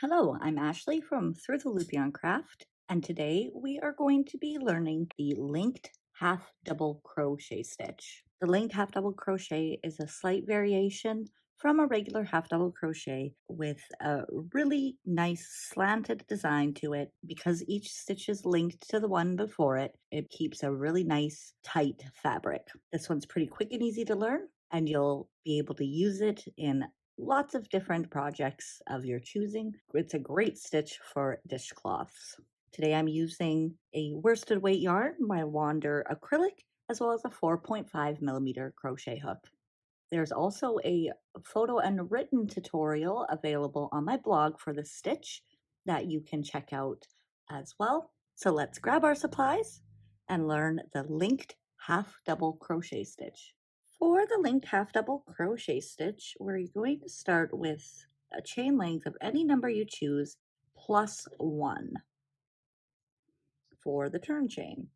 Hello, I'm Ashley from Through the Loop Yarn Craft, and today we are going to be learning the linked half double crochet stitch. The linked half double crochet is a slight variation from a regular half double crochet with a really nice slanted design to it. Because each stitch is linked to the one before it, it keeps a really nice tight fabric. This one's pretty quick and easy to learn, and you'll be able to use it in lots of different projects of your choosing. It's a great stitch for dishcloths. Today I'm using a worsted weight yarn, my Wander acrylic, as well as a 4.5mm crochet hook. There's also a photo and written tutorial available on my blog for the stitch that you can check out as well. So let's grab our supplies and learn the linked half double crochet stitch. For the linked half double crochet stitch, we're going to start with a chain length of any number you choose plus 1 for the turn chain.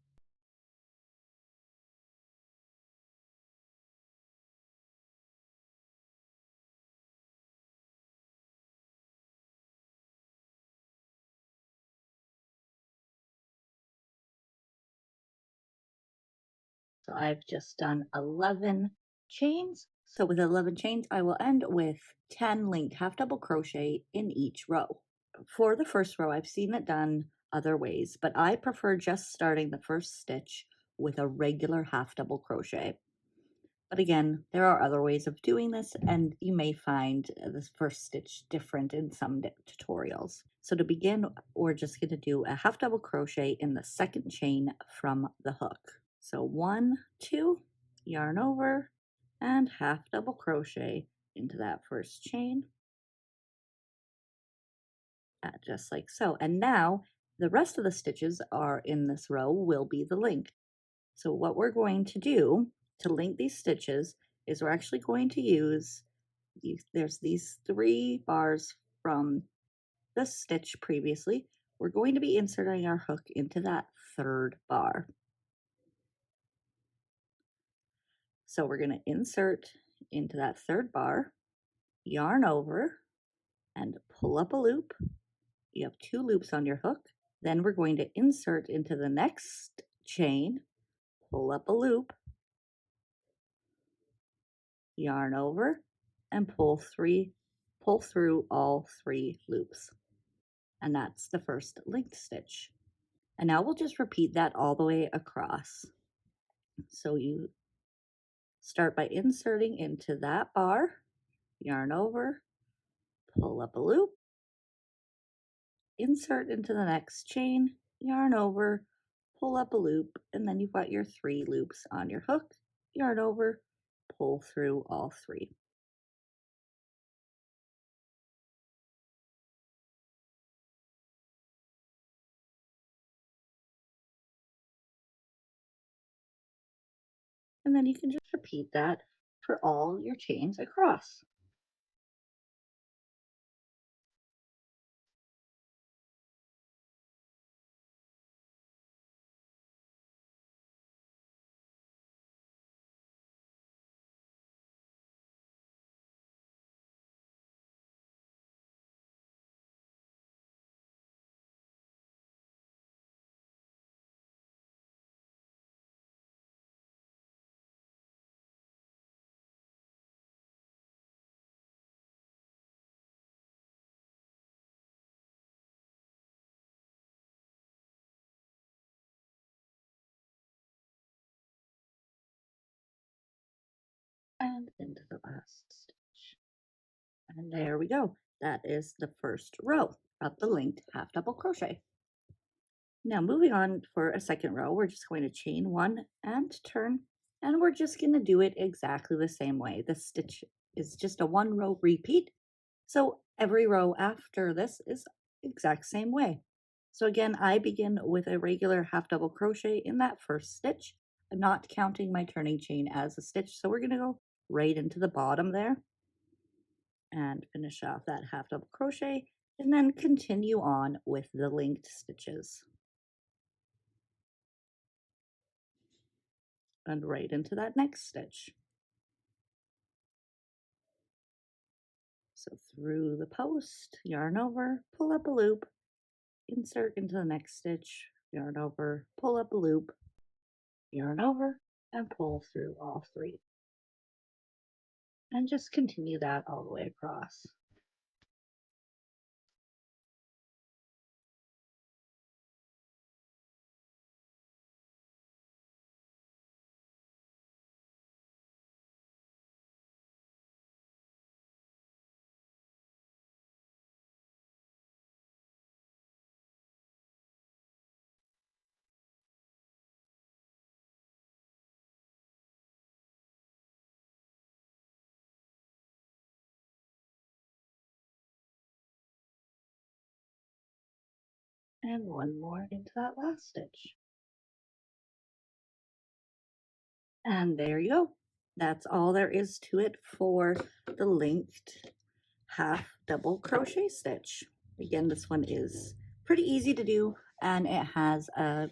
So I've just done 11 chains. So with 11 chains, I will end with 10 linked half double crochet in each row. For the first row, I've seen it done other ways, but I prefer just starting the first stitch with a regular half double crochet. But again, there are other ways of doing this, and you may find this first stitch different in some tutorials. So to begin, we're just going to do a half double crochet in the second chain from the hook. So 1, 2, yarn over, and half double crochet into that first chain, just like so. And now the rest of the stitches are in this row will be the link. So what we're going to do to link these stitches is we're actually going to use there's these 3 bars from the stitch previously. We're going to be inserting our hook into that 3rd bar. So we're going to insert into that 3rd bar, yarn over, and pull up a loop. You have 2 loops on your hook. Then we're going to insert into the next chain, pull up a loop, yarn over, and pull through all 3 loops. And that's the first linked stitch. And now we'll just repeat that all the way across. So you start by inserting into that bar, yarn over, pull up a loop, insert into the next chain, yarn over, pull up a loop, and then you've got your 3 loops on your hook, yarn over, pull through all 3. And then you can just repeat that for all your chains across. And into the last stitch. And there we go. That is the first row of the linked half double crochet. Now moving on for a second row, we're just going to chain 1 and turn, and we're just going to do it exactly the same way. The stitch is just a 1 row repeat. So every row after this is exact same way. So again, I begin with a regular half double crochet in that first stitch. I'm not counting my turning chain as a stitch, so we're going to go right into the bottom there and finish off that half double crochet, and then continue on with the linked stitches. And right into that next stitch. So through the post, yarn over, pull up a loop, insert into the next stitch, yarn over, pull up a loop, yarn over, and pull through all three. And just continue that all the way across. And one more into that last stitch. And there you go. That's all there is to it for the linked half double crochet stitch. Again, this one is pretty easy to do and it has a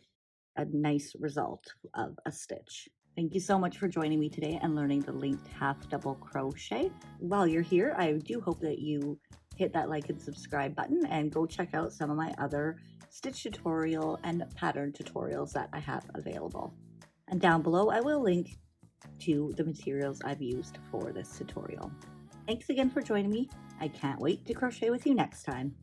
nice result of a stitch. Thank you so much for joining me today and learning the linked half double crochet. While you're here, I do hope that you hit that like and subscribe button and go check out some of my other stitch tutorial and pattern tutorials that I have available. And down below, I will link to the materials I've used for this tutorial. Thanks again for joining me. I can't wait to crochet with you next time.